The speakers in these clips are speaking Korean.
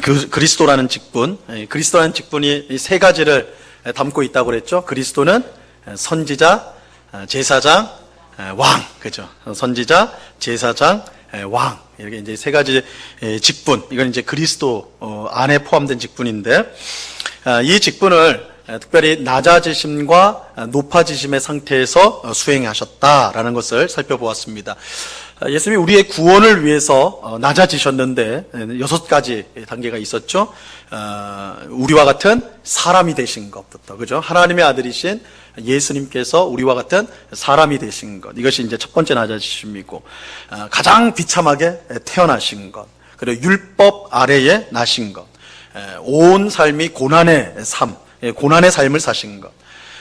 그리스도라는 직분, 그리스도라는 직분이 이 세 가지를 담고 있다고 그랬죠. 그리스도는 선지자, 제사장, 왕, 그죠? 선지자, 제사장, 왕. 이렇게 이제 세 가지 직분. 이건 이제 그리스도 안에 포함된 직분인데, 이 직분을 특별히 낮아지심과 높아지심의 상태에서 수행하셨다라는 것을 살펴보았습니다. 예수님이 우리의 구원을 위해서 낮아지셨는데 6가지 단계가 있었죠. 우리와 같은 사람이 되신 것부터, 그죠? 하나님의 아들이신 예수님께서 우리와 같은 사람이 되신 것, 이것이 이제 첫 번째 낮아지심이고, 가장 비참하게 태어나신 것, 그리고 율법 아래에 나신 것, 온 삶이 고난의 삶, 고난의 삶을 사신 것,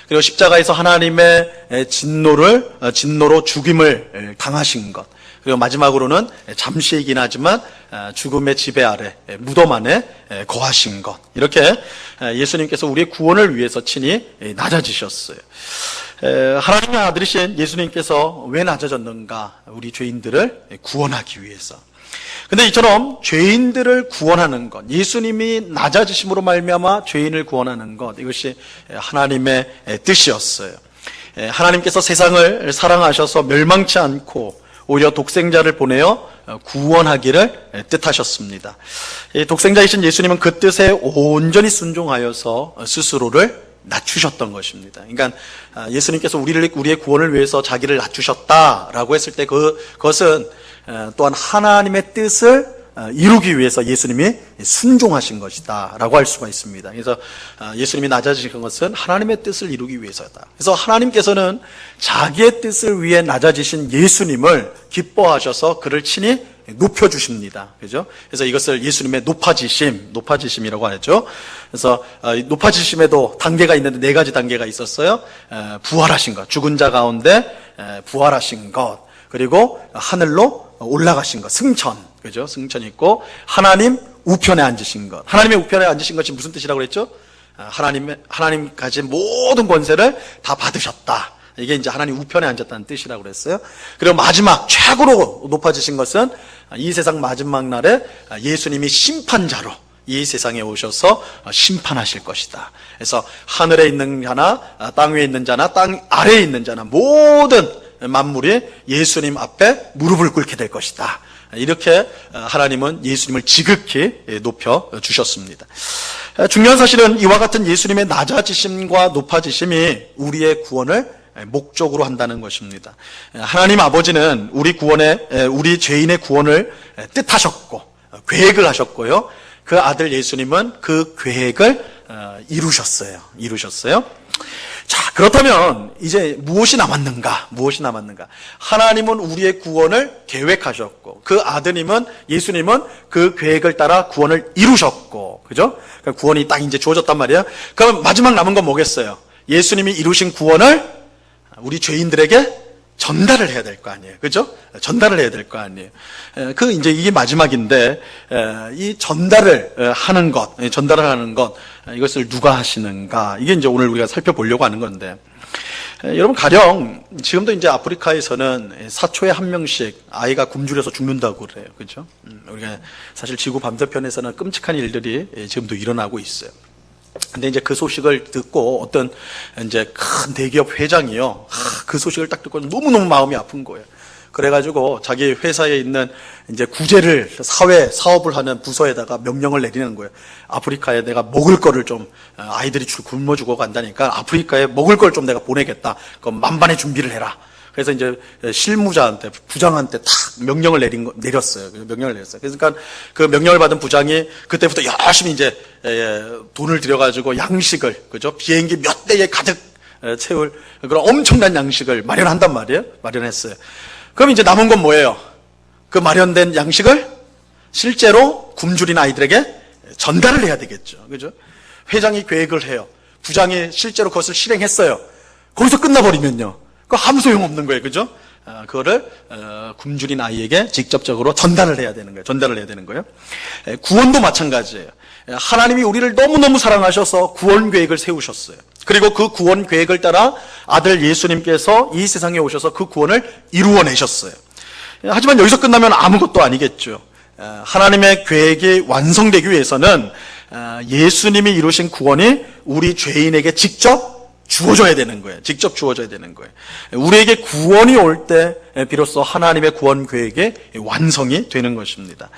그리고 십자가에서 하나님의 진노로 죽임을 당하신 것, 그리고 마지막으로는 잠시이긴 하지만 죽음의 지배 아래, 무덤 안에 거하신 것. 이렇게 예수님께서 우리의 구원을 위해서 친히 낮아지셨어요. 하나님의 아들이신 예수님께서 왜 낮아졌는가? 우리 죄인들을 구원하기 위해서. 근데 이처럼 죄인들을 구원하는 것, 예수님이 낮아지심으로 말미암아 죄인을 구원하는 것, 이것이 하나님의 뜻이었어요. 하나님께서 세상을 사랑하셔서 멸망치 않고 오히려 독생자를 보내어 구원하기를 뜻하셨습니다. 독생자이신 예수님은 그 뜻에 온전히 순종하여서 스스로를 낮추셨던 것입니다. 그러니까 예수님께서 우리의 구원을 위해서 자기를 낮추셨다라고 했을 때 그것은 또한 하나님의 뜻을 이루기 위해서 예수님이 순종하신 것이다 라고 할 수가 있습니다. 그래서 예수님이 낮아지신 것은 하나님의 뜻을 이루기 위해서다. 그래서 하나님께서는 자기의 뜻을 위해 낮아지신 예수님을 기뻐하셔서 그를 친히 높여주십니다. 그죠? 그래서 이것을 예수님의 높아지심이라고 하죠. 그래서 높아지심에도 단계가 있는데 4가지 단계가 있었어요. 부활하신 것, 죽은 자 가운데 부활하신 것, 그리고 하늘로 올라가신 것, 승천, 그죠? 승천이 있고, 하나님 우편에 앉으신 것. 하나님의 우편에 앉으신 것이 무슨 뜻이라고 그랬죠? 하나님 가진 모든 권세를 다 받으셨다. 이게 이제 하나님 우편에 앉았다는 뜻이라고 그랬어요. 그리고 마지막, 최고로 높아지신 것은 이 세상 마지막 날에 예수님이 심판자로 이 세상에 오셔서 심판하실 것이다. 그래서 하늘에 있는 자나, 땅 위에 있는 자나, 땅 아래에 있는 자나, 모든 만물이 예수님 앞에 무릎을 꿇게 될 것이다. 이렇게 하나님은 예수님을 지극히 높여 주셨습니다. 중요한 사실은 이와 같은 예수님의 낮아지심과 높아지심이 우리의 구원을 목적으로 한다는 것입니다. 하나님 아버지는 우리 죄인의 구원을 뜻하셨고 계획을 하셨고요. 그 아들 예수님은 그 계획을 이루셨어요. 자, 그렇다면 이제 무엇이 남았는가? 하나님은 우리의 구원을 계획하셨고, 그 아드님은, 예수님은 그 계획을 따라 구원을 이루셨고, 그죠? 그러니까 구원이 딱 이제 주어졌단 말이에요. 그럼 마지막 남은 건 뭐겠어요? 예수님이 이루신 구원을 우리 죄인들에게 전달을 해야 될 거 아니에요. 그죠? 전달을 해야 될 거 아니에요. 이제 이게 마지막인데, 이 전달을 하는 것, 이것을 누가 하시는가? 이게 이제 오늘 우리가 살펴보려고 하는 건데, 여러분, 가령, 지금도 이제 아프리카에서는 사초에 한 명씩 아이가 굶주려서 죽는다고 그래요. 그죠? 우리가 사실 지구 반대편에서는 끔찍한 일들이 지금도 일어나고 있어요. 근데 이제 그 소식을 듣고 어떤 이제 큰 대기업 회장이요. 그 소식을 딱 듣고 너무너무 마음이 아픈 거예요. 그래가지고 자기 회사에 있는 이제 사업을 하는 부서에다가 명령을 내리는 거예요. 아프리카에 내가 먹을 거를 좀, 아이들이 굶어 죽어 간다니까 아프리카에 먹을 걸 좀 내가 보내겠다. 그럼 만반의 준비를 해라. 그래서 이제 부장한테 탁 명령을 내렸어요. 그러니까 그 명령을 받은 부장이 그때부터 열심히 이제 돈을 들여가지고 양식을, 그죠? 비행기 몇 대에 가득 채울 그런 엄청난 양식을 마련한단 말이에요. 마련했어요. 그럼 이제 남은 건 뭐예요? 그 마련된 양식을 실제로 굶주린 아이들에게 전달을 해야 되겠죠. 그죠? 회장이 계획을 해요. 부장이 실제로 그것을 실행했어요. 거기서 끝나버리면요. 아무 소용없는 거예요. 그죠? 그거를 굶주린 아이에게 직접적으로 전달을 해야 되는 거예요. 구원도 마찬가지예요. 하나님이 우리를 너무너무 사랑하셔서 구원 계획을 세우셨어요. 그리고 그 구원 계획을 따라 아들 예수님께서 이 세상에 오셔서 그 구원을 이루어내셨어요. 하지만 여기서 끝나면 아무것도 아니겠죠. 하나님의 계획이 완성되기 위해서는 예수님이 이루신 구원이 우리 죄인에게 직접 주어져야 되는 거예요. 직접 주어져야 되는 거예요. 우리에게 구원이 올 때 비로소 하나님의 구원 계획의 완성이 되는 것입니다.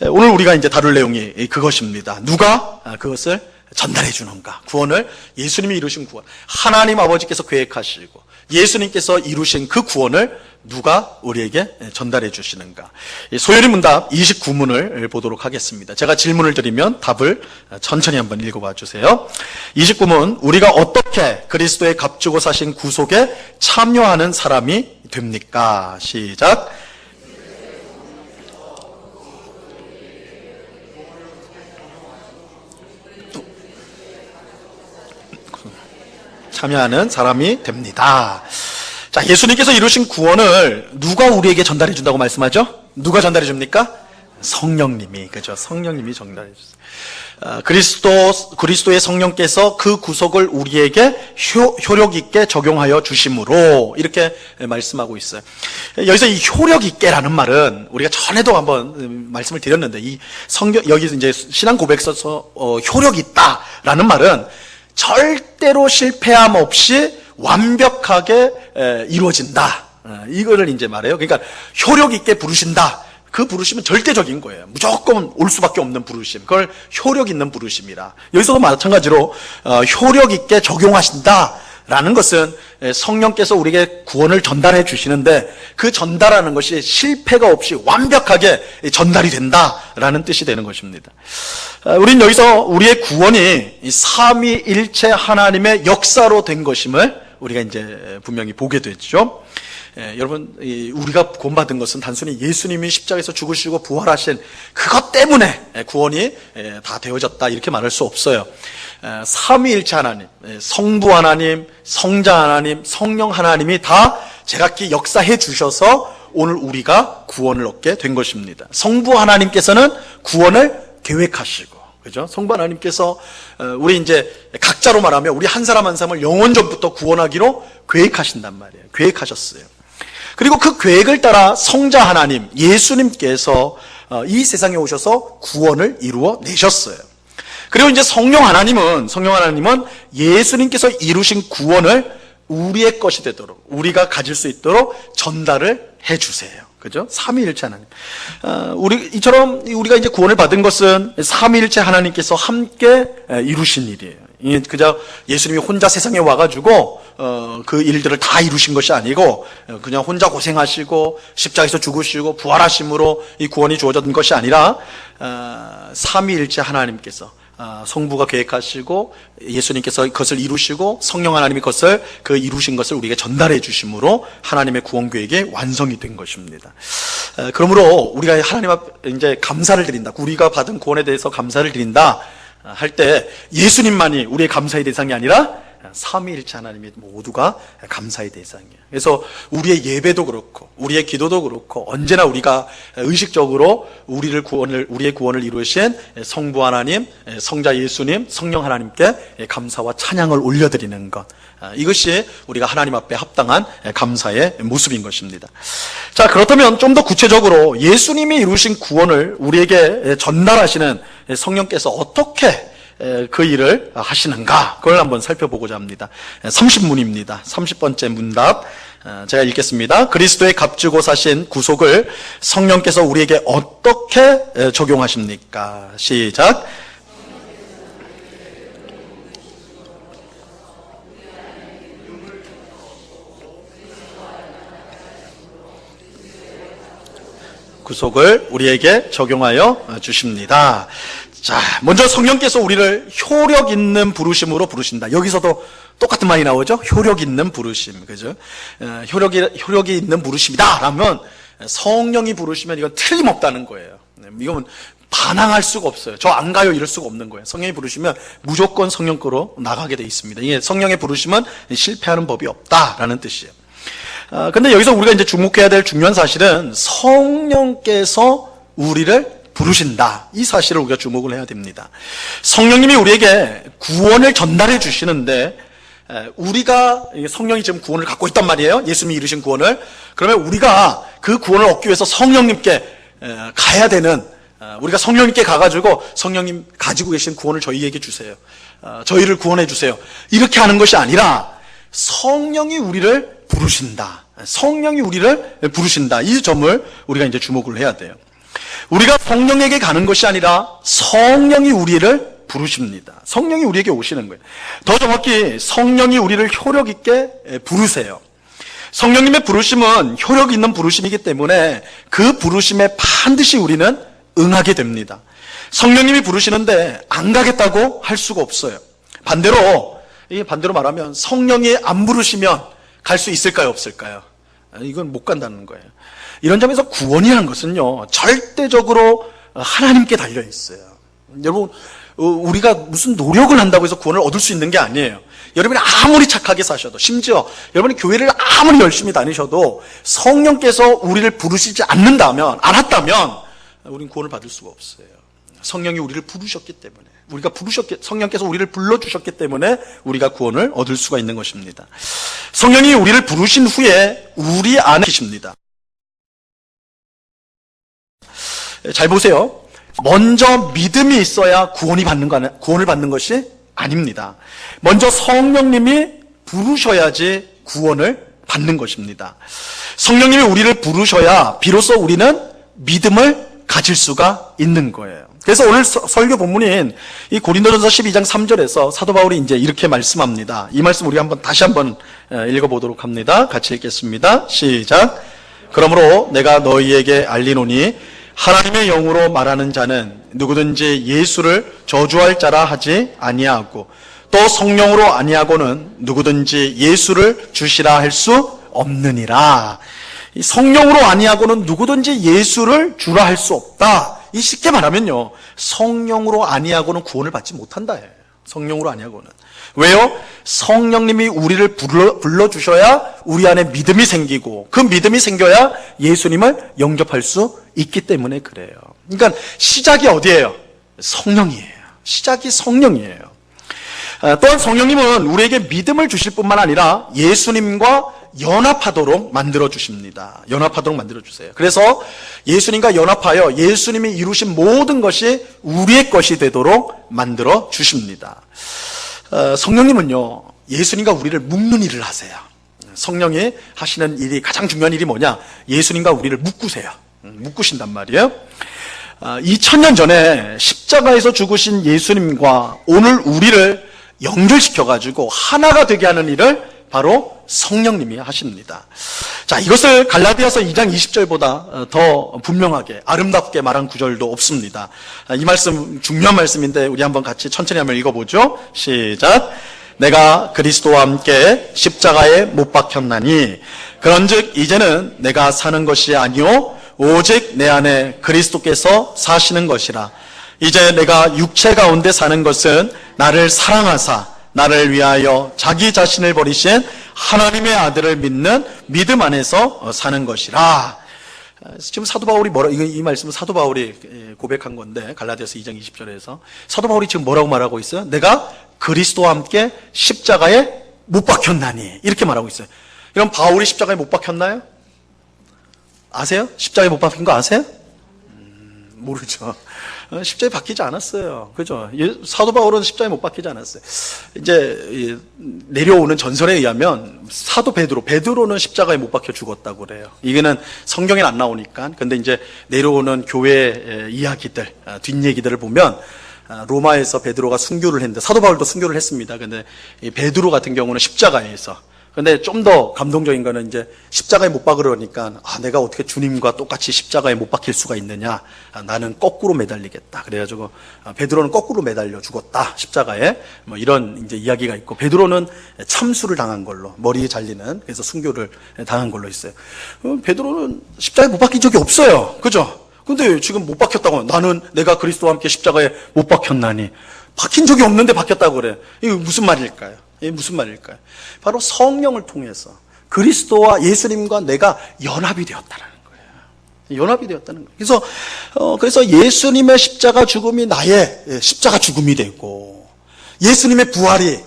오늘 우리가 이제 다룰 내용이 그것입니다. 누가 그것을 전달해 주는가? 구원을 예수님이 이루신 구원, 하나님 아버지께서 계획하시고 예수님께서 이루신 그 구원을 누가 우리에게 전달해 주시는가? 소요리 문답 29문을 보도록 하겠습니다. 제가 질문을 드리면 답을 천천히 한번 읽어봐 주세요. 29문, 우리가 어떻게 그리스도의 값주고 사신 구속에 참여하는 사람이 됩니까? 시작. 참여하는 사람이 됩니다. 자, 예수님께서 이루신 구원을 누가 우리에게 전달해 준다고 말씀하죠? 누가 전달해 줍니까? 성령님이, 그죠? 성령님이 전달해 주세요. 그리스도의 성령께서 그 구속을 우리에게 효력 있게 적용하여 주심으로 이렇게 말씀하고 있어요. 여기서 이 효력 있게라는 말은 우리가 전에도 한번 말씀을 드렸는데 이 여기 이제 신앙 고백서서 효력 있다라는 말은 절대로 실패함 없이 완벽하게 이루어진다. 이거를 이제 말해요. 그러니까 효력 있게 부르신다. 그 부르심은 절대적인 거예요. 무조건 올 수밖에 없는 부르심. 그걸 효력 있는 부르심이라. 여기서도 마찬가지로 효력 있게 적용하신다. 라는 것은 성령께서 우리에게 구원을 전달해 주시는데 그 전달하는 것이 실패가 없이 완벽하게 전달이 된다라는 뜻이 되는 것입니다. 우린 여기서 우리의 구원이 삼위일체 하나님의 역사로 된 것임을 우리가 이제 분명히 보게 되죠. 여러분, 우리가 구원받은 것은 단순히 예수님이 십자가에서 죽으시고 부활하신 그것 때문에 구원이 다 되어졌다 이렇게 말할 수 없어요. 삼위일체 하나님, 성부 하나님, 성자 하나님, 성령 하나님이 다 제각기 역사해 주셔서 오늘 우리가 구원을 얻게 된 것입니다. 성부 하나님께서는 구원을 계획하시고, 그죠? 성부 하나님께서 우리 이제 각자로 말하면 우리 한 사람 한 사람을 영원전부터 구원하기로 계획하신단 말이에요. 계획하셨어요. 그리고 그 계획을 따라 성자 하나님, 예수님께서 이 세상에 오셔서 구원을 이루어 내셨어요. 그리고 이제 성령 하나님은 예수님께서 이루신 구원을 우리의 것이 되도록, 우리가 가질 수 있도록 전달을 해 주세요. 그죠? 삼위일체 하나님. 이처럼 우리가 이제 구원을 받은 것은 삼위일체 하나님께서 함께 이루신 일이에요. 그저 예수님이 혼자 세상에 와가지고 그 일들을 다 이루신 것이 아니고 그냥 혼자 고생하시고 십자가에서 죽으시고 부활하심으로 이 구원이 주어진 것이 아니라 삼위일체 하나님께서 성부가 계획하시고 예수님께서 그것을 이루시고 성령 하나님이 그것을 그 이루신 것을 우리에게 전달해 주심으로 하나님의 구원 계획이 완성이 된 것입니다. 그러므로 우리가 하나님 앞에 이제 감사를 드린다. 우리가 받은 구원에 대해서 감사를 드린다 할 때 예수님만이 우리의 감사의 대상이 아니라 삼위일체 하나님이 모두가 감사의 대상이에요. 그래서 우리의 예배도 그렇고 우리의 기도도 그렇고 언제나 우리가 의식적으로 우리의 구원을 이루신 성부 하나님, 성자 예수님, 성령 하나님께 감사와 찬양을 올려드리는 것, 이것이 우리가 하나님 앞에 합당한 감사의 모습인 것입니다. 자, 그렇다면 좀 더 구체적으로 예수님이 이루신 구원을 우리에게 전달하시는 성령께서 어떻게 그 일을 하시는가, 그걸 한번 살펴보고자 합니다. 30문입니다. 30번째 문답 제가 읽겠습니다. 그리스도의 값주고 사신 구속을 성령께서 우리에게 어떻게 적용하십니까? 시작. 구속을 우리에게 적용하여 주십니다. 자, 먼저 성령께서 우리를 효력 있는 부르심으로 부르신다. 여기서도 똑같은 말이 나오죠? 효력 있는 부르심. 그죠? 효력이 있는 부르심이다. 라면 성령이 부르시면 이건 틀림없다는 거예요. 이건 반항할 수가 없어요. 저 안 가요 이럴 수가 없는 거예요. 성령이 부르시면 무조건 성령 거로 나가게 돼 있습니다. 이게 성령의 부르심은 실패하는 법이 없다라는 뜻이에요. 근데 여기서 우리가 이제 주목해야 될 중요한 사실은 성령께서 우리를 부르신다. 이 사실을 우리가 주목을 해야 됩니다. 성령님이 우리에게 구원을 전달해 주시는데 우리가 성령이 지금 구원을 갖고 있단 말이에요. 예수님이 이루신 구원을. 그러면 우리가 그 구원을 얻기 위해서 성령님께 가야 되는 우리가 성령님께 가가지고 성령님 가지고 계신 구원을 저희에게 주세요. 저희를 구원해 주세요. 이렇게 하는 것이 아니라 성령이 우리를 부르신다. 성령이 우리를 부르신다. 이 점을 우리가 이제 주목을 해야 돼요. 우리가 성령에게 가는 것이 아니라 성령이 우리를 부르십니다. 성령이 우리에게 오시는 거예요. 더 정확히 성령이 우리를 효력 있게 부르세요. 성령님의 부르심은 효력 있는 부르심이기 때문에 그 부르심에 반드시 우리는 응하게 됩니다. 성령님이 부르시는데 안 가겠다고 할 수가 없어요. 반대로 말하면 성령이 안 부르시면 갈 수 있을까요, 없을까요? 이건 못 간다는 거예요. 이런 점에서 구원이라는 것은요, 절대적으로 하나님께 달려 있어요. 여러분, 우리가 무슨 노력을 한다고 해서 구원을 얻을 수 있는 게 아니에요. 여러분이 아무리 착하게 사셔도, 심지어 여러분이 교회를 아무리 열심히 다니셔도 성령께서 우리를 부르시지 않았다면 우리는 구원을 받을 수가 없어요. 성령이 우리를 부르셨기 때문에, 성령께서 우리를 불러주셨기 때문에 우리가 구원을 얻을 수가 있는 것입니다. 성령이 우리를 부르신 후에 우리 안에 계십니다. 잘 보세요. 먼저 믿음이 있어야 구원을 받는 것이 아닙니다. 먼저 성령님이 부르셔야지 구원을 받는 것입니다. 성령님이 우리를 부르셔야 비로소 우리는 믿음을 가질 수가 있는 거예요. 그래서 오늘 설교 본문인 이 고린도전서 12장 3절에서 사도 바울이 이제 이렇게 말씀합니다. 이 말씀 우리가 다시 한번 읽어보도록 합니다. 같이 읽겠습니다. 시작. 그러므로 내가 너희에게 알리노니 하나님의 영으로 말하는 자는 누구든지 예수를 저주할 자라 하지 아니하고 또 성령으로 아니하고는 누구든지 예수를 주시라 할 수 없느니라. 이 성령으로 아니하고는 누구든지 예수를 주라 할 수 없다. 이 쉽게 말하면요, 성령으로 아니하고는 구원을 받지 못한다. 성령으로 아니하고는. 왜요? 성령님이 우리를 불러주셔야 우리 안에 믿음이 생기고 그 믿음이 생겨야 예수님을 영접할 수 있기 때문에 그래요. 그러니까 시작이 어디예요? 성령이에요. 시작이 성령이에요. 또한 성령님은 우리에게 믿음을 주실 뿐만 아니라 예수님과 연합하도록 만들어주십니다. 연합하도록 만들어주세요. 그래서 예수님과 연합하여 예수님이 이루신 모든 것이 우리의 것이 되도록 만들어주십니다. 성령님은요, 예수님과 우리를 묶는 일을 하세요. 성령이 하시는 일이, 가장 중요한 일이 뭐냐? 예수님과 우리를 묶으세요. 묶으신단 말이에요. 2000년 전에 십자가에서 죽으신 예수님과 오늘 우리를 연결시켜가지고 하나가 되게 하는 일을 바로 성령님이 하십니다. 자, 이것을 갈라디아서 2장 20절보다 더 분명하게 아름답게 말한 구절도 없습니다. 이 말씀 중요한 말씀인데 우리 한번 같이 천천히 한번 읽어보죠. 시작. 내가 그리스도와 함께 십자가에 못 박혔나니 그런즉 이제는 내가 사는 것이 아니요 오직 내 안에 그리스도께서 사시는 것이라. 이제 내가 육체 가운데 사는 것은 나를 사랑하사 나를 위하여 자기 자신을 버리신 하나님의 아들을 믿는 믿음 안에서 사는 것이라. 지금 사도 바울이 이 말씀은 사도 바울이 고백한 건데, 갈라디아서 2장 20절에서 사도 바울이 지금 뭐라고 말하고 있어요? 내가 그리스도와 함께 십자가에 못 박혔나니, 이렇게 말하고 있어요. 그럼 바울이 십자가에 못 박혔나요? 아세요? 십자가에 못 박힌 거 아세요? 모르죠. 십자가에 박히지 않았어요. 그죠? 사도 바울은 십자가에 못 박히지 않았어요. 이제 내려오는 전설에 의하면 사도 베드로는 십자가에 못 박혀 죽었다고 그래요. 이게는 성경에 안 나오니까. 근데 이제 내려오는 교회 이야기들, 뒷얘기들을 보면 로마에서 베드로가 순교를 했는데, 사도 바울도 순교를 했습니다. 근데 이 베드로 같은 경우는 십자가에서. 근데 좀 더 감동적인 거는 이제 십자가에 못 박으려니까, 내가 어떻게 주님과 똑같이 십자가에 못 박힐 수가 있느냐. 나는 거꾸로 매달리겠다. 그래가지고 베드로는 거꾸로 매달려 죽었다. 십자가에. 뭐 이런 이제 이야기가 있고, 베드로는 참수를 당한 걸로, 머리에 잘리는, 그래서 순교를 당한 걸로 있어요. 베드로는 십자가에 못 박힌 적이 없어요. 그죠? 근데 지금 못 박혔다고, 나는 내가 그리스도와 함께 십자가에 못 박혔나니. 박힌 적이 없는데 박혔다고 그래. 이거 무슨 말일까요? 이게 무슨 말일까요? 바로 성령을 통해서 그리스도와 예수님과 내가 연합이 되었다는 거예요. 연합이 되었다는 거예요. 그래서 예수님의 십자가 죽음이 나의 십자가 죽음이 되고, 예수님의 부활이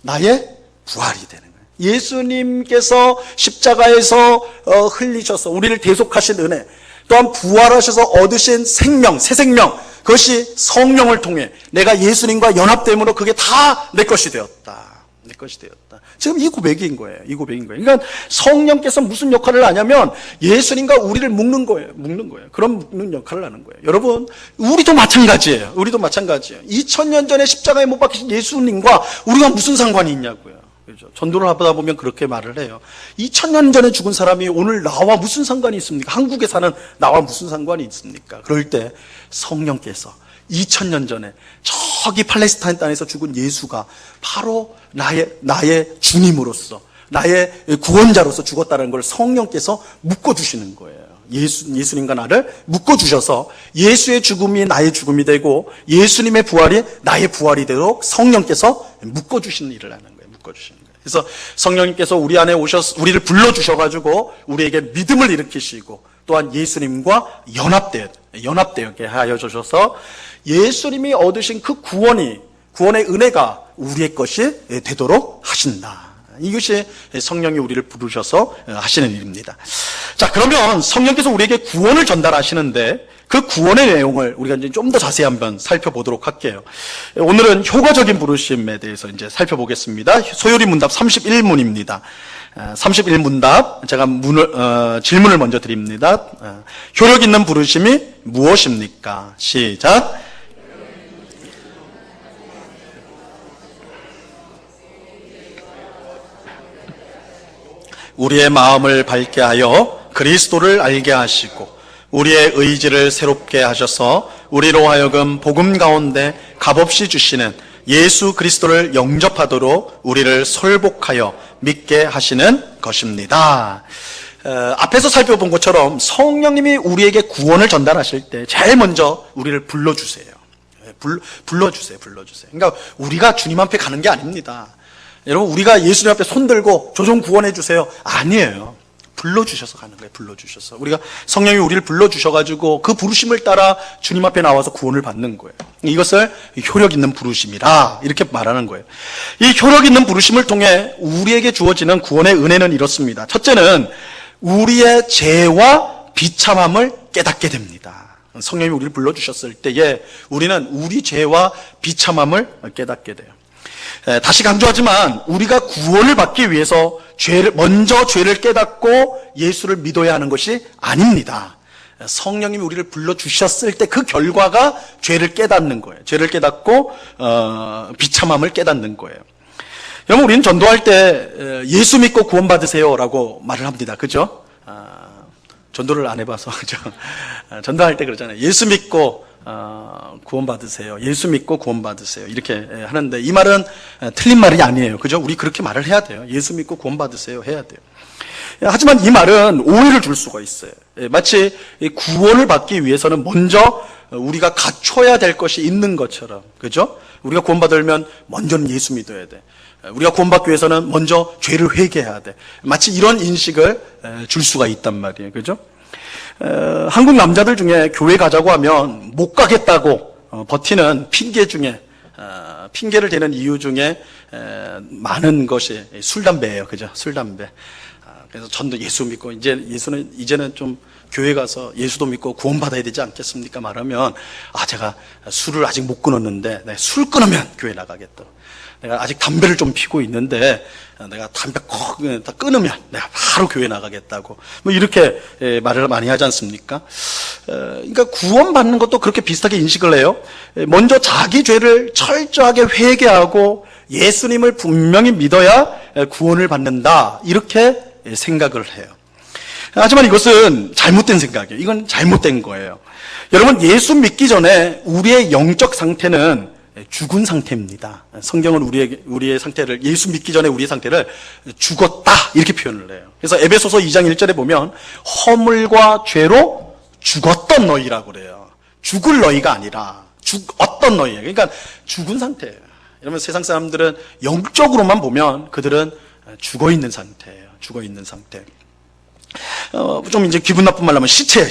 나의 부활이 되는 거예요. 예수님께서 십자가에서 흘리셔서 우리를 대속하신 은혜, 또한 부활하셔서 얻으신 생명, 새 생명, 그것이 성령을 통해 내가 예수님과 연합됨으로 그게 다 내 것이 되었다. 내 것이 되었다. 지금 이 고백인 거예요. 이 고백인 거예요. 그러니까 성령께서 무슨 역할을 하냐면 예수님과 우리를 묶는 거예요. 묶는 거예요. 그런 묶는 역할을 하는 거예요. 여러분, 우리도 마찬가지예요. 우리도 마찬가지예요. 2000년 전에 십자가에 못 박히신 예수님과 우리가 무슨 상관이 있냐고요. 그렇죠? 전도를 하다 보면 그렇게 말을 해요. 2000년 전에 죽은 사람이 오늘 나와 무슨 상관이 있습니까? 한국에 사는 나와 무슨 상관이 있습니까? 그럴 때 성령께서 2000년 전에 저기 팔레스타인 땅에서 죽은 예수가 바로 나의 주님으로서, 나의 구원자로서 죽었다는 걸 성령께서 묶어주시는 거예요. 예수님과 나를 묶어주셔서 예수의 죽음이 나의 죽음이 되고 예수님의 부활이 나의 부활이 되도록 성령께서 묶어주시는 일을 하는 거예요. 묶어주시는 거예요. 그래서 성령님께서 우리 안에 우리를 불러주셔가지고 우리에게 믿음을 일으키시고 또한 예수님과 연합되게 하여 주셔서 예수님이 얻으신 그 구원의 은혜가 우리의 것이 되도록 하신다. 이것이 성령이 우리를 부르셔서 하시는 일입니다. 자, 그러면 성령께서 우리에게 구원을 전달하시는데 그 구원의 내용을 우리가 이제 좀 더 자세히 한번 살펴보도록 할게요. 오늘은 효과적인 부르심에 대해서 이제 살펴보겠습니다. 소요리 문답 31문입니다. 31문답, 제가 질문을 먼저 드립니다. 효력 있는 부르심이 무엇입니까? 시작. 우리의 마음을 밝게 하여 그리스도를 알게 하시고 우리의 의지를 새롭게 하셔서 우리로 하여금 복음 가운데 값없이 주시는 예수 그리스도를 영접하도록 우리를 설복하여 믿게 하시는 것입니다. 앞에서 살펴본 것처럼 성령님이 우리에게 구원을 전달하실 때 제일 먼저 우리를 불러주세요. 불러주세요. 그러니까 우리가 주님 앞에 가는 게 아닙니다. 여러분, 우리가 예수님 앞에 손들고 저 좀 구원해 주세요. 아니에요. 불러주셔서 가는 거예요. 불러주셔서. 우리가 성령이 우리를 불러주셔가지고 그 부르심을 따라 주님 앞에 나와서 구원을 받는 거예요. 이것을 효력 있는 부르심이라 이렇게 말하는 거예요. 이 효력 있는 부르심을 통해 우리에게 주어지는 구원의 은혜는 이렇습니다. 첫째는 우리의 죄와 비참함을 깨닫게 됩니다. 성령이 우리를 불러주셨을 때에 우리는 우리 죄와 비참함을 깨닫게 돼요. 다시 강조하지만 우리가 구원을 받기 위해서 먼저 죄를 깨닫고 예수를 믿어야 하는 것이 아닙니다. 성령님이 우리를 불러주셨을 때 그 결과가 죄를 깨닫는 거예요. 죄를 깨닫고 비참함을 깨닫는 거예요. 여러분, 우리는 전도할 때 예수 믿고 구원받으세요라고 말을 합니다. 그죠? 전도를 안 해봐서 그죠? 전도할 때 그러잖아요. 예수 믿고 구원받으세요. 예수 믿고 구원받으세요. 이렇게 하는데 이 말은 틀린 말이 아니에요. 그죠? 우리 그렇게 말을 해야 돼요. 예수 믿고 구원받으세요. 해야 돼요. 하지만 이 말은 오해를 줄 수가 있어요. 마치 구원을 받기 위해서는 먼저 우리가 갖춰야 될 것이 있는 것처럼. 그죠? 우리가 구원받으려면 먼저는 예수 믿어야 돼. 우리가 구원받기 위해서는 먼저 죄를 회개해야 돼. 마치 이런 인식을 줄 수가 있단 말이에요. 그죠? 한국 남자들 중에 교회 가자고 하면 못 가겠다고 버티는 핑계를 대는 이유 중에 많은 것이 술, 담배예요. 그죠? 술, 담배. 그래서 전도 예수 믿고 이제는 좀 교회 가서 예수도 믿고 구원받아야 되지 않겠습니까? 말하면 제가 술을 아직 못 끊었는데 술 끊으면 교회 나가겠다. 내가 아직 담배를 좀 피고 있는데 내가 담배 다 끊으면 내가 바로 교회 나가겠다고 뭐 이렇게 말을 많이 하지 않습니까? 그러니까 구원받는 것도 그렇게 비슷하게 인식을 해요. 먼저 자기 죄를 철저하게 회개하고 예수님을 분명히 믿어야 구원을 받는다 이렇게 생각을 해요. 하지만 이것은 잘못된 생각이에요. 이건 잘못된 거예요. 여러분, 예수 믿기 전에 우리의 영적 상태는 죽은 상태입니다. 성경은 우리의 상태를, 예수 믿기 전에 우리의 상태를 죽었다 이렇게 표현을 해요. 그래서 에베소서 2장 1절에 보면 허물과 죄로 죽었던 너희라고 그래요. 죽을 너희가 아니라 죽었던 너희예요. 그러니까 죽은 상태예요. 여러분, 세상 사람들은 영적으로만 보면 그들은 죽어 있는 상태예요. 죽어 있는 상태. 좀 이제 기분 나쁜 말로 하면 시체.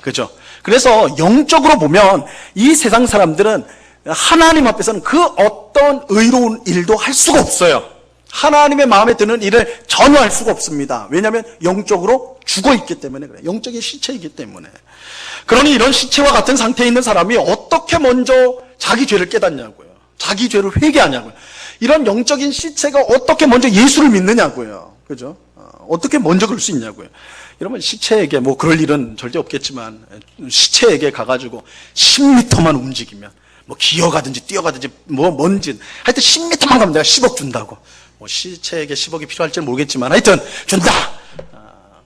그죠? 그래서 영적으로 보면 이 세상 사람들은 하나님 앞에서는 그 어떤 의로운 일도 할 수가 없어요. 하나님의 마음에 드는 일을 전혀 할 수가 없습니다. 왜냐하면 영적으로 죽어있기 때문에 그래요. 영적인 시체이기 때문에. 그러니 이런 시체와 같은 상태에 있는 사람이 어떻게 먼저 자기 죄를 깨닫냐고요. 자기 죄를 회개하냐고요. 이런 영적인 시체가 어떻게 먼저 예수를 믿느냐고요. 그죠? 어떻게 먼저 그럴 수 있냐고요. 여러분, 시체에게 뭐 그럴 일은 절대 없겠지만 시체에게 가가지고 10m만 움직이면 뭐 기어가든지 뛰어가든지 뭐 뭔지 하여튼 10m만 가면 내가 10억 준다고. 뭐 시체에게 10억이 필요할지는 모르겠지만 하여튼 준다.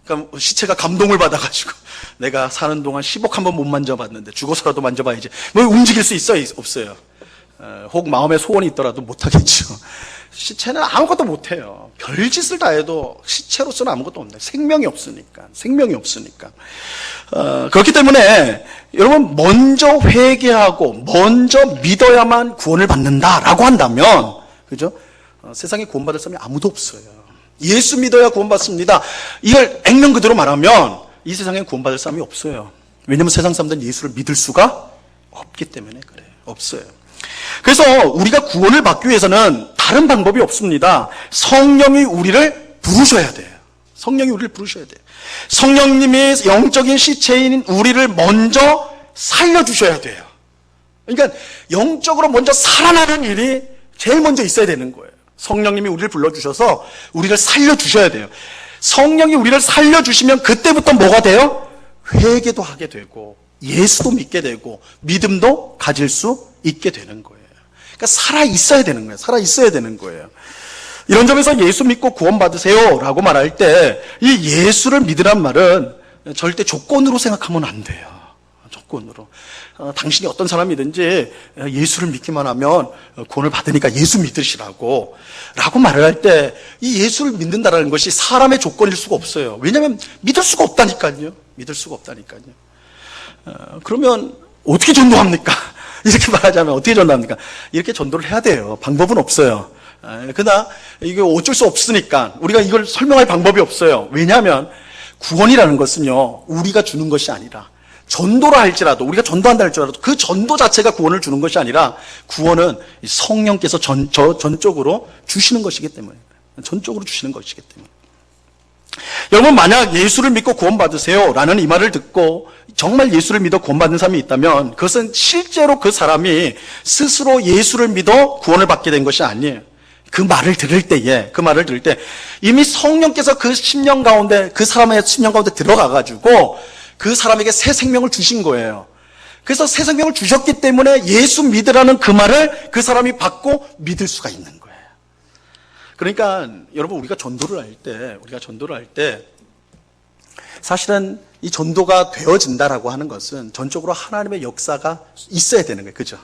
그럼 시체가 감동을 받아가지고 내가 사는 동안 10억 한 번 못 만져봤는데 죽어서라도 만져봐야지. 뭐 움직일 수 있어요? 없어요? 혹 마음에 소원이 있더라도 못하겠죠. 시체는 아무것도 못해요. 별짓을 다 해도 시체로서는 아무것도 없네. 생명이 없으니까. 그렇기 때문에 여러분, 먼저 회개하고 먼저 믿어야만 구원을 받는다라고 한다면, 그죠? 세상에 구원받을 사람이 아무도 없어요. 예수 믿어야 구원받습니다. 이걸 액면 그대로 말하면 이 세상에 구원받을 사람이 없어요. 왜냐하면 세상 사람들은 예수를 믿을 수가 없기 때문에 그래요. 없어요. 그래서 우리가 구원을 받기 위해서는 다른 방법이 없습니다. 성령이 우리를 부르셔야 돼요. 성령이 우리를 부르셔야 돼요. 성령님이 영적인 시체인 우리를 먼저 살려주셔야 돼요. 그러니까 영적으로 먼저 살아나는 일이 제일 먼저 있어야 되는 거예요. 성령님이 우리를 불러주셔서 우리를 살려주셔야 돼요. 성령이 우리를 살려주시면 그때부터 뭐가 돼요? 회개도 하게 되고 예수도 믿게 되고 믿음도 가질 수 있게 되는 거예요. 그러니까 살아있어야 되는 거예요. 살아있어야 되는 거예요. 이런 점에서 예수 믿고 구원받으세요 라고 말할 때 이 예수를 믿으란 말은 절대 조건으로 생각하면 안 돼요. 조건으로. 당신이 어떤 사람이든지 예수를 믿기만 하면 구원을 받으니까 예수 믿으시라고 라고 말을 할 때 이 예수를 믿는다라는 것이 사람의 조건일 수가 없어요. 왜냐하면 믿을 수가 없다니까요. 믿을 수가 없다니까요. 그러면 어떻게 전도합니까? 이렇게 말하자면 어떻게 전도합니까? 이렇게 전도를 해야 돼요. 방법은 없어요. 그러나 이게 어쩔 수 없으니까 우리가 이걸 설명할 방법이 없어요. 왜냐하면 구원이라는 것은요, 우리가 주는 것이 아니라 전도라 할지라도, 우리가 전도한다 할지라도 그 전도 자체가 구원을 주는 것이 아니라 구원은 성령께서 전적으로 주시는 것이기 때문에, 전적으로 주시는 것이기 때문에. 여러분, 만약 예수를 믿고 구원받으세요 라는 이 말을 듣고 정말 예수를 믿어 구원받는 사람이 있다면 그것은 실제로 그 사람이 스스로 예수를 믿어 구원을 받게 된 것이 아니에요. 그 말을 들을 때 이미 성령께서 그 심령 가운데, 그 사람의 심령 가운데 들어가가지고 그 사람에게 새 생명을 주신 거예요. 그래서 새 생명을 주셨기 때문에 예수 믿으라는 그 말을 그 사람이 받고 믿을 수가 있는 거예요. 그러니까 여러분, 우리가 전도를 할 때 사실은 이 전도가 되어진다라고 하는 것은 전적으로 하나님의 역사가 있어야 되는 거예요. 그죠?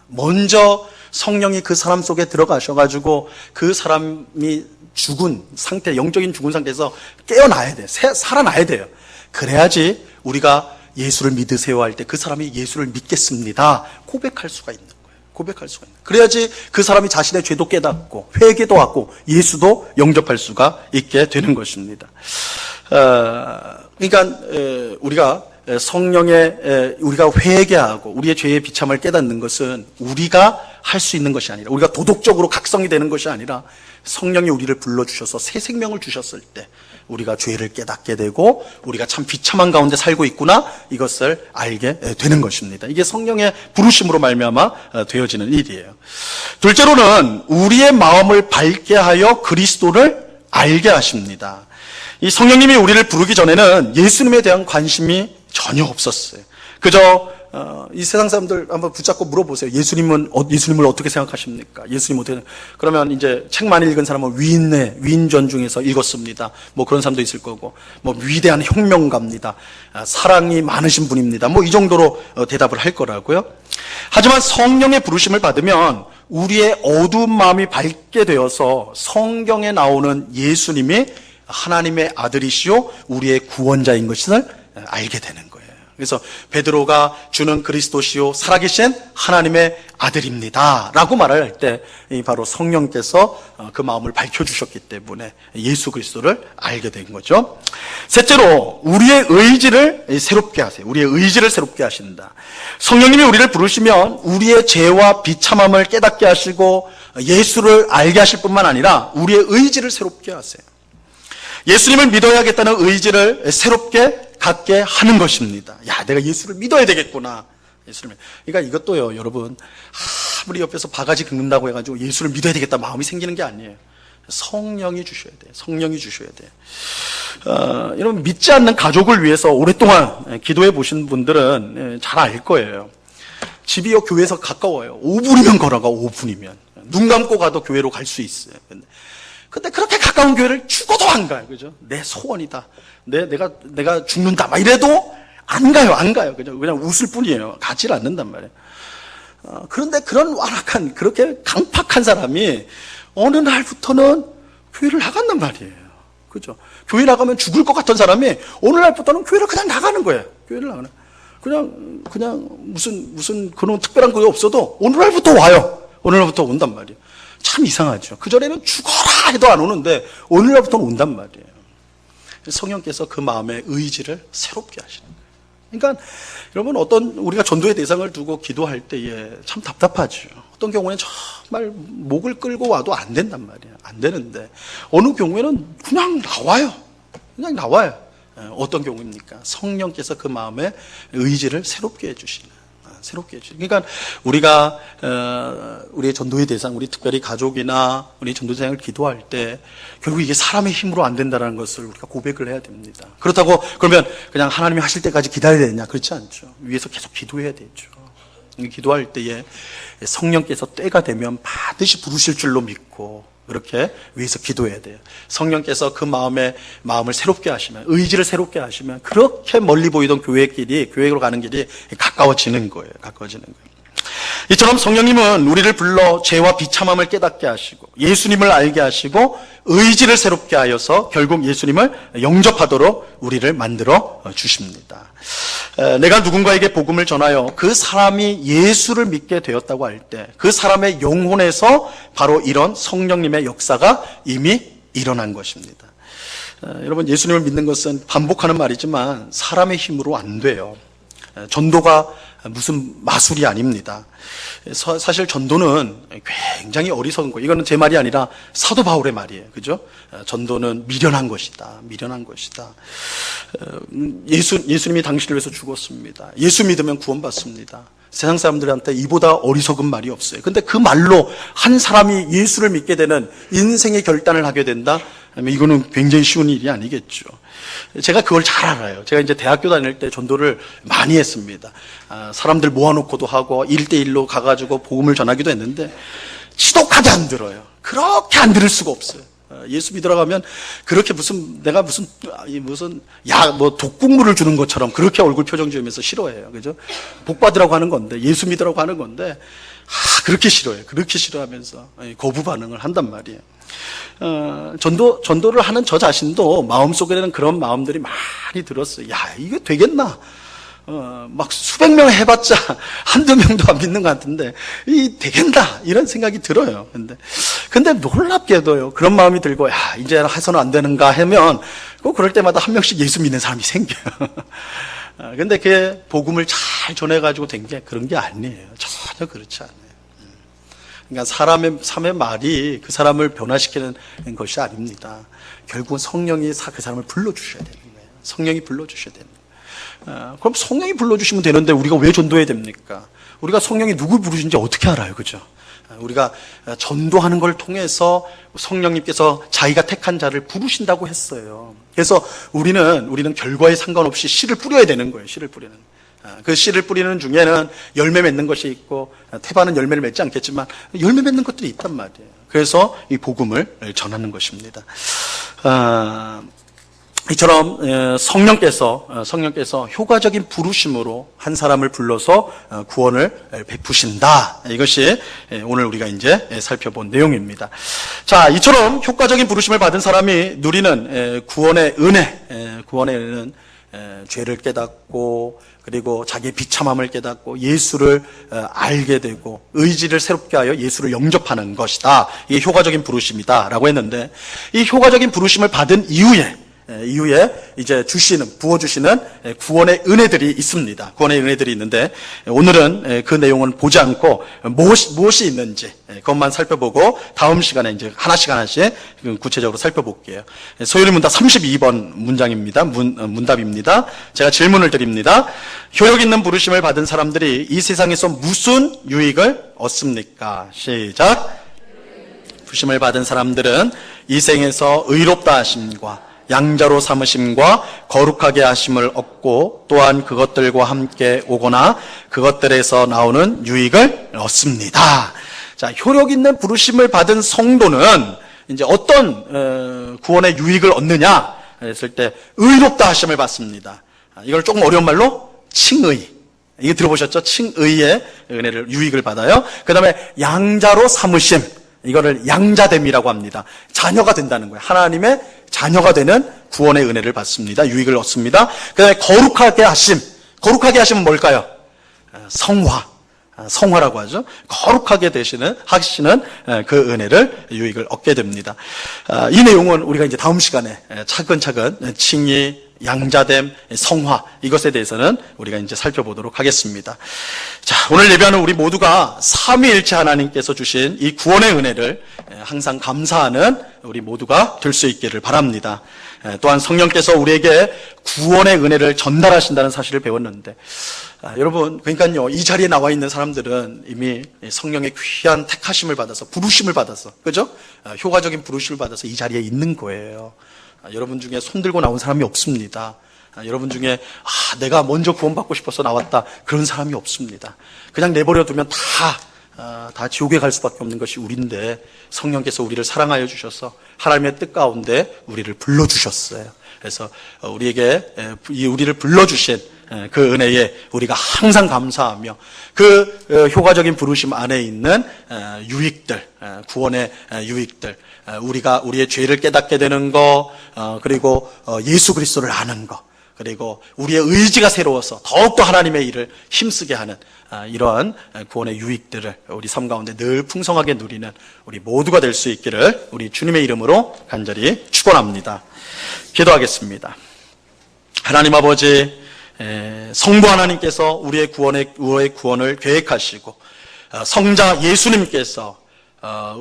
먼저 성령이 그 사람 속에 들어가셔가지고 그 사람이 죽은 상태, 영적인 죽은 상태에서 깨어나야 돼요. 살아나야 돼요. 그래야지 우리가 예수를 믿으세요 할 때 그 사람이 예수를 믿겠습니다 고백할 수가 있는 거예요. 고백할 수가 있는 거예요. 그래야지 그 사람이 자신의 죄도 깨닫고 회개도 하고 예수도 영접할 수가 있게 되는 것입니다. 그러니까 우리가 우리가 회개하고 우리의 죄의 비참을 깨닫는 것은 우리가 할 수 있는 것이 아니라, 우리가 도덕적으로 각성이 되는 것이 아니라 성령이 우리를 불러주셔서 새 생명을 주셨을 때 우리가 죄를 깨닫게 되고 우리가 참 비참한 가운데 살고 있구나, 이것을 알게 되는 것입니다. 이게 성령의 부르심으로 말미암아 되어지는 일이에요. 둘째로는 우리의 마음을 밝게 하여 그리스도를 알게 하십니다. 이 성령님이 우리를 부르기 전에는 예수님에 대한 관심이 전혀 없었어요. 그저 이 세상 사람들 한번 붙잡고 물어보세요. 예수님을 어떻게 생각하십니까? 예수님 어떻게? 그러면 이제 책 많이 읽은 사람은 위인전 중에서 읽었습니다. 뭐 그런 사람도 있을 거고, 뭐 위대한 혁명가입니다. 사랑이 많으신 분입니다. 뭐 이 정도로 대답을 할 거라고요. 하지만 성령의 부르심을 받으면 우리의 어두운 마음이 밝게 되어서 성경에 나오는 예수님이 하나님의 아들이시오 우리의 구원자인 것을 알게 되는 거예요. 그래서 베드로가 주는 그리스도시요 살아계신 하나님의 아들입니다 라고 말을 할 때 바로 성령께서 그 마음을 밝혀주셨기 때문에 예수 그리스도를 알게 된 거죠. 셋째로 우리의 의지를 새롭게 하세요. 우리의 의지를 새롭게 하신다. 성령님이 우리를 부르시면 우리의 죄와 비참함을 깨닫게 하시고 예수를 알게 하실 뿐만 아니라 우리의 의지를 새롭게 하세요. 예수님을 믿어야겠다는 의지를 새롭게 갖게 하는 것입니다. 야, 내가 예수를 믿어야 되겠구나. 예수를. 그러니까 이것도요, 여러분, 아무리 옆에서 바가지 긁는다고 해가지고 예수를 믿어야 되겠다 마음이 생기는 게 아니에요. 성령이 주셔야 돼요. 성령이 주셔야 돼요. 여러분, 믿지 않는 가족을 위해서 오랫동안 기도해 보신 분들은 잘 알 거예요. 집이요, 교회에서 가까워요. 5분이면 걸어가, 5분이면. 눈 감고 가도 교회로 갈 수 있어요. 근데 그렇게 가까운 교회를 죽어도 안 가요. 그죠? 내 소원이다. 내가 죽는다. 막 이래도 안 가요. 그냥 웃을 뿐이에요. 가지를 않는단 말이에요. 그런데 그런 완악한, 그렇게 강팍한 사람이 어느 날부터는 교회를 나간단 말이에요. 그죠? 교회 나가면 죽을 것 같은 사람이 어느 날부터는 교회를 그냥 나가는 거예요. 교회를 나가는. 그냥 무슨 그런 특별한 거 없어도 어느 날부터 와요. 어느 날부터 온단 말이에요. 참 이상하죠. 그전에는 죽어라 해도 안 오는데 어느 날부터는 온단 말이에요. 성령께서 그 마음의 의지를 새롭게 하시는 거예요. 그러니까 여러분, 우리가 전도의 대상을 두고 기도할 때에 참 답답하죠. 어떤 경우에는 정말 목을 끌고 와도 안 된단 말이에요. 안 되는데 어느 경우에는 그냥 나와요. 어떤 경우입니까? 성령께서 그 마음의 의지를 새롭게 해주시는. 그러니까 우리가 우리의 전도의 대상, 우리 특별히 가족이나 우리 전도의 대상을 기도할 때 결국 이게 사람의 힘으로 안 된다는 것을 우리가 고백을 해야 됩니다. 그렇다고 그러면 그냥 하나님이 하실 때까지 기다려야 되냐? 그렇지 않죠. 위에서 계속 기도해야 되죠. 기도할 때에 성령께서 때가 되면 반드시 부르실 줄로 믿고 그렇게 위해서 기도해야 돼요. 성령께서 그 마음을 새롭게 하시면, 의지를 새롭게 하시면 그렇게 멀리 보이던 교회로 가는 길이 가까워지는 거예요. 이처럼 성령님은 우리를 불러 죄와 비참함을 깨닫게 하시고 예수님을 알게 하시고 의지를 새롭게 하여서 결국 예수님을 영접하도록 우리를 만들어 주십니다. 내가 누군가에게 복음을 전하여 그 사람이 예수를 믿게 되었다고 할 때 그 사람의 영혼에서 바로 이런 성령님의 역사가 이미 일어난 것입니다. 여러분, 예수님을 믿는 것은 반복하는 말이지만 사람의 힘으로 안 돼요. 전도가 무슨 마술이 아닙니다. 사실 전도는 굉장히 어리석은 거예요. 이거는 제 말이 아니라 사도 바울의 말이에요. 그죠? 전도는 미련한 것이다. 예수님이 당신을 위해서 죽었습니다. 예수 믿으면 구원받습니다. 세상 사람들한테 이보다 어리석은 말이 없어요. 근데 그 말로 한 사람이 예수를 믿게 되는 인생의 결단을 하게 된다? 이거는 굉장히 쉬운 일이 아니겠죠. 제가 그걸 잘 알아요. 제가 이제 대학교 다닐 때 전도를 많이 했습니다. 사람들 모아놓고도 하고 1대1로 가가지고 복음을 전하기도 했는데 지독하게 안 들어요. 그렇게 안 들을 수가 없어요. 예수 믿으러 가면 그렇게 내가 독국물을 주는 것처럼 그렇게 얼굴 표정 지으면서 싫어해요. 그죠? 복 받으라고 하는 건데, 예수 믿으라고 하는 건데, 그렇게 싫어해요. 그렇게 싫어하면서 거부 반응을 한단 말이에요. 전도를 하는 저 자신도 마음속에는 그런 마음들이 많이 들었어요. 야, 이게 되겠나? 막 수백 명 해봤자 한두 명도 안 믿는 것 같은데, 되겠나? 이런 생각이 들어요. 근데 놀랍게도요, 그런 마음이 들고, 야, 이제 해서는 안 되는가 하면, 꼭 그럴 때마다 한 명씩 예수 믿는 사람이 생겨요. 근데 그게 복음을 잘 전해가지고 된 게 그런 게 아니에요. 전혀 그렇지 않아요. 그러니까 사람의 말이 그 사람을 변화시키는 것이 아닙니다. 결국은 성령이 그 사람을 불러주셔야 되는 거예요. 성령이 불러주셔야 되는 거예요. 그럼 성령이 불러주시면 되는데 우리가 왜 전도해야 됩니까? 우리가 성령이 누굴 부르신지 어떻게 알아요? 그죠? 우리가 전도하는 걸 통해서 성령님께서 자기가 택한 자를 부르신다고 했어요. 그래서 우리는 결과에 상관없이 씨를 뿌려야 되는 거예요. 씨를 뿌리는. 그 씨를 뿌리는 중에는 열매 맺는 것이 있고, 태반은 열매를 맺지 않겠지만 열매 맺는 것들이 있단 말이에요. 그래서 이 복음을 전하는 것입니다. 이처럼 성령께서 효과적인 부르심으로 한 사람을 불러서 구원을 베푸신다. 이것이 오늘 우리가 이제 살펴본 내용입니다. 자, 이처럼 효과적인 부르심을 받은 사람이 누리는 구원의 은혜는 죄를 깨닫고 그리고 자기의 비참함을 깨닫고 예수를 알게 되고 의지를 새롭게 하여 예수를 영접하는 것이다. 이게 효과적인 부르심이다 라고 했는데, 이 효과적인 부르심을 받은 이후에 이제 부어주시는 구원의 은혜들이 있습니다. 구원의 은혜들이 있는데, 오늘은 그 내용은 보지 않고 무엇이 있는지 그것만 살펴보고 다음 시간에 이제 하나씩 구체적으로 살펴볼게요. 소요리 문답 32번 문장입니다. 문답입니다. 제가 질문을 드립니다. 효력 있는 부르심을 받은 사람들이 이 세상에서 무슨 유익을 얻습니까? 시작. 부르심을 받은 사람들은 이 생에서 의롭다 하심과 양자로 삼으심과 거룩하게 하심을 얻고 또한 그것들과 함께 오거나 그것들에서 나오는 유익을 얻습니다. 자, 효력 있는 부르심을 받은 성도는 이제 어떤 구원의 유익을 얻느냐 했을 때 의롭다 하심을 받습니다. 이걸 조금 어려운 말로 칭의. 이거 들어보셨죠? 칭의의 은혜를 유익을 받아요. 그다음에 양자로 삼으심. 이거를 양자됨이라고 합니다. 자녀가 된다는 거예요. 하나님의 자녀가 되는 구원의 은혜를 받습니다. 유익을 얻습니다. 그 다음에 거룩하게 하심. 거룩하게 하심은 뭘까요? 성화라고 하죠. 거룩하게 하시는 그 은혜를 유익을 얻게 됩니다. 이 내용은 우리가 이제 다음 시간에 차근차근 칭의, 양자됨, 성화 이것에 대해서는 우리가 이제 살펴보도록 하겠습니다. 자, 오늘 예배하는 우리 모두가 삼위일체 하나님께서 주신 이 구원의 은혜를 항상 감사하는 우리 모두가 될 수 있기를 바랍니다. 또한 성령께서 우리에게 구원의 은혜를 전달하신다는 사실을 배웠는데, 여러분, 그러니까요, 이 자리에 나와 있는 사람들은 이미 성령의 귀한 택하심을 받아서, 부르심을 받아서, 그죠? 효과적인 부르심을 받아서 이 자리에 있는 거예요. 여러분 중에 손 들고 나온 사람이 없습니다. 여러분 중에 내가 먼저 구원받고 싶어서 나왔다, 그런 사람이 없습니다. 그냥 내버려 두면 다 지옥에 갈 수밖에 없는 것이 우리인데, 성령께서 우리를 사랑하여 주셔서 하나님의 뜻 가운데 우리를 불러주셨어요. 그래서 우리를 불러주신 그 은혜에 우리가 항상 감사하며 그 효과적인 부르심 안에 있는 유익들, 구원의 유익들, 우리가 우리의 죄를 깨닫게 되는 거, 그리고 예수 그리스도를 아는 거, 그리고 우리의 의지가 새로워서 더욱더 하나님의 일을 힘쓰게 하는 이러한 구원의 유익들을 우리 삶 가운데 늘 풍성하게 누리는 우리 모두가 될 수 있기를 우리 주님의 이름으로 간절히 축원합니다. 기도하겠습니다. 하나님 아버지, 성부 하나님께서 우리의 구원을 계획하시고 성자 예수님께서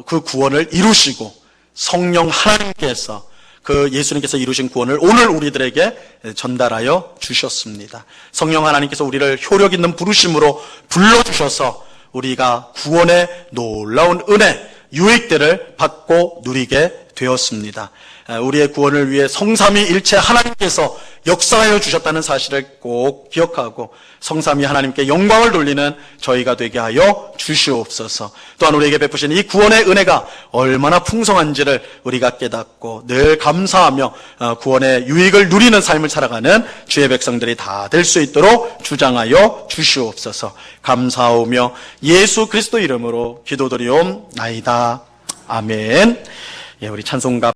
그 구원을 이루시고 성령 하나님께서 그 예수님께서 이루신 구원을 오늘 우리들에게 전달하여 주셨습니다. 성령 하나님께서 우리를 효력 있는 부르심으로 불러주셔서 우리가 구원의 놀라운 은혜, 유익들을 받고 누리게 되었습니다. 우리의 구원을 위해 성삼위일체 하나님께서 역사하여 주셨다는 사실을 꼭 기억하고 성삼위 하나님께 영광을 돌리는 저희가 되게 하여 주시옵소서. 또한 우리에게 베푸신 이 구원의 은혜가 얼마나 풍성한지를 우리가 깨닫고 늘 감사하며 구원의 유익을 누리는 삶을 살아가는 주의 백성들이 다 될 수 있도록 주장하여 주시옵소서. 감사하오며 예수 그리스도 이름으로 기도드리옵나이다. 아멘. 우리 찬송가